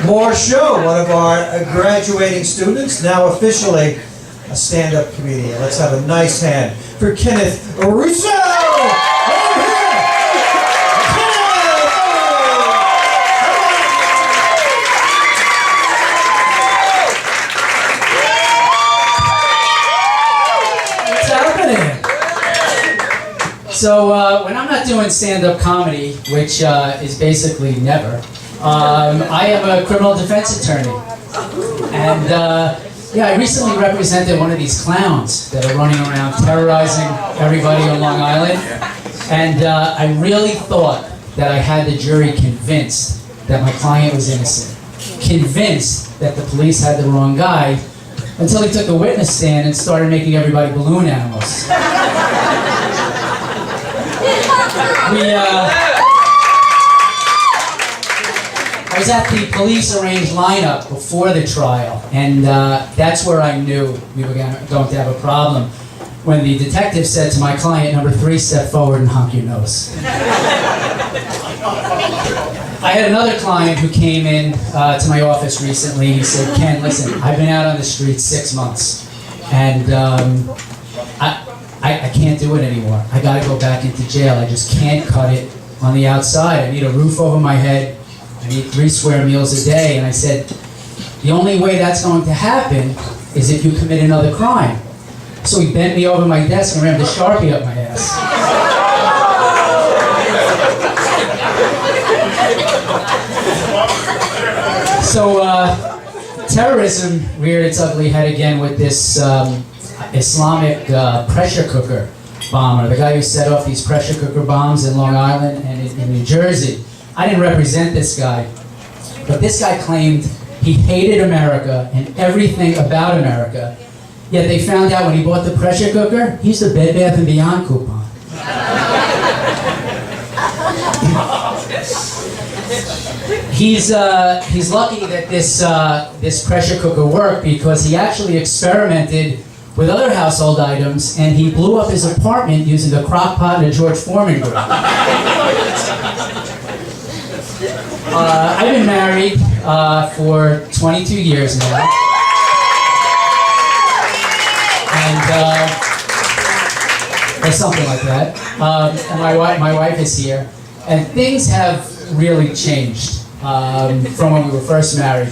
Russo, one of our graduating students, now officially a stand-up comedian. Let's have a nice hand for Kenneth Russo! Over here! What's happening? So when I'm not doing stand-up comedy, which is basically never, I am a criminal defense attorney. And yeah, I recently represented one of these clowns that are running around terrorizing everybody on Long Island. And I really thought that I had the jury convinced that my client was innocent. Convinced that the police had the wrong guy, until he took the witness stand and started making everybody balloon animals. I was at the police-arranged lineup before the trial, and that's where I knew we were going to have a problem. When the detective said to my client, "Number 3, step forward and honk your nose." I had another client who came in to my office recently. He said, "Ken, listen, I've been out on the streets 6 months, and I can't do it anymore. I got to go back into jail. I just can't cut it on the outside. I need a roof over my head. I need 3 square meals a day." And I said, "The only way that's going to happen is if you commit another crime." So he bent me over my desk and rammed a Sharpie up my ass. So terrorism reared its ugly head again with this Islamic pressure cooker bomber, the guy who set off these pressure cooker bombs in Long Island and in New Jersey. I didn't represent this guy, but this guy claimed he hated America and everything about America, yet they found out when he bought the pressure cooker, he used a Bed Bath & Beyond coupon. He's lucky that this pressure cooker worked, because he actually experimented with other household items, and he blew up his apartment using a crock pot and a George Foreman grill. I've been married for 22 years now, and or something like that. And my wife is here, and things have really changed from when we were first married.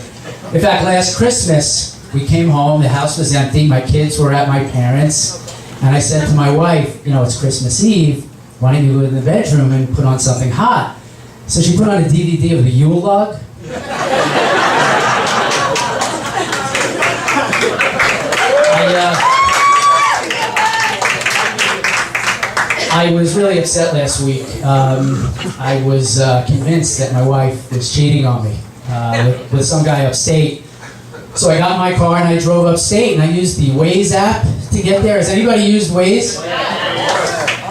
In fact, last Christmas, we came home, the house was empty, my kids were at my parents', and I said to my wife, "You know, it's Christmas Eve, why don't you go in the bedroom and put on something hot?" So she put on a DVD of the Yule log. I was really upset last week. I was convinced that my wife was cheating on me with some guy upstate. So I got in my car and I drove upstate, and I used the Waze app to get there. Has anybody used Waze?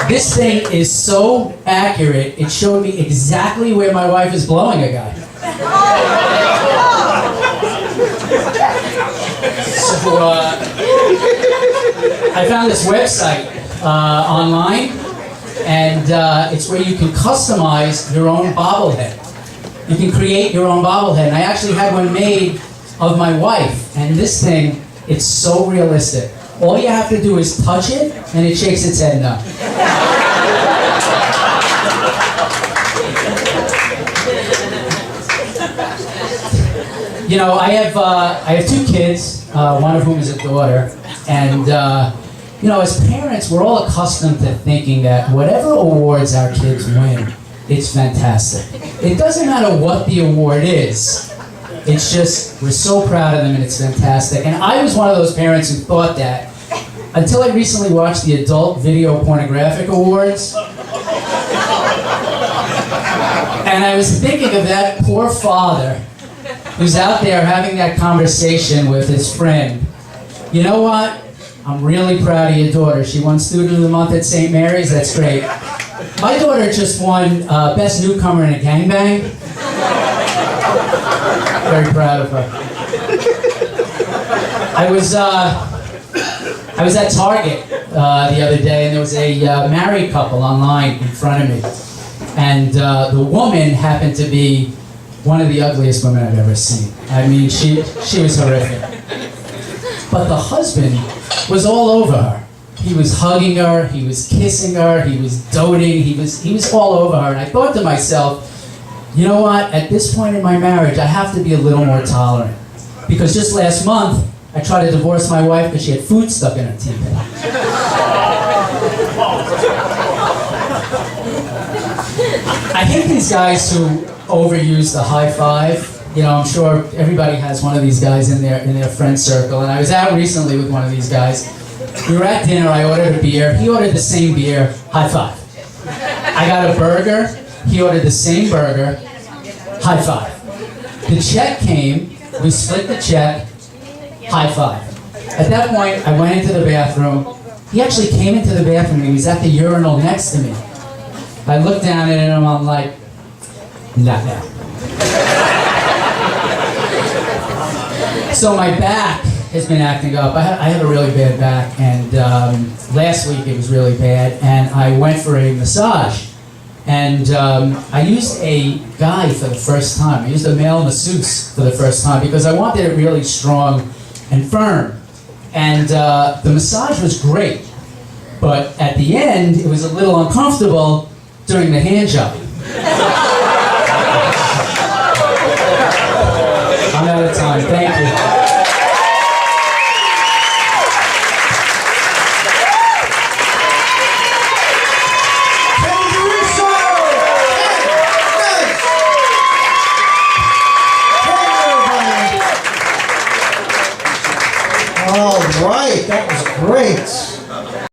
This thing is so accurate, it showed me exactly where my wife is blowing a guy. So I found this website online, and it's where you can customize your own bobblehead. You can create your own bobblehead. And I actually had one made of my wife, and this thing, it's so realistic. All you have to do is touch it, and it shakes its head no. You know, I have 2 kids, one of whom is a daughter, and you know, as parents, we're all accustomed to thinking that whatever awards our kids win, it's fantastic. It doesn't matter what the award is. It's just, we're so proud of them and it's fantastic. And I was one of those parents who thought that until I recently watched the Adult Video Pornographic Awards. And I was thinking of that poor father who's out there having that conversation with his friend. "You know what? I'm really proud of your daughter. She won Student of the Month at St. Mary's. That's great. My daughter just won Best Newcomer in a Gangbang. Very proud of her." I was at Target the other day, and there was a married couple online in front of me, and the woman happened to be one of the ugliest women I've ever seen. I mean, she was horrific. But the husband was all over her. He was hugging her, he was kissing her, he was doting, he was all over her. And I thought to myself, you know what, at this point in my marriage, I have to be a little more tolerant. Because just last month, I tried to divorce my wife because she had food stuck in her teeth. I hate these guys who overuse the high five. You know, I'm sure everybody has one of these guys in their friend circle. And I was out recently with one of these guys. We were at dinner, I ordered a beer. He ordered the same beer, high five. I got a burger, he ordered the same burger, high five. The check came, we split the check, high five. At that point, I went into the bathroom. He actually came into the bathroom and he was at the urinal next to me. I looked down at him, I'm like, not now. So my back has been acting up. I have a really bad back, and last week it was really bad, and I went for a massage. And I used a guy for the first time. I used a male masseuse for the first time because I wanted it really strong and firm. And the massage was great, but at the end it was a little uncomfortable during the hand job. I'm out of time. Thank you. All right, that was great.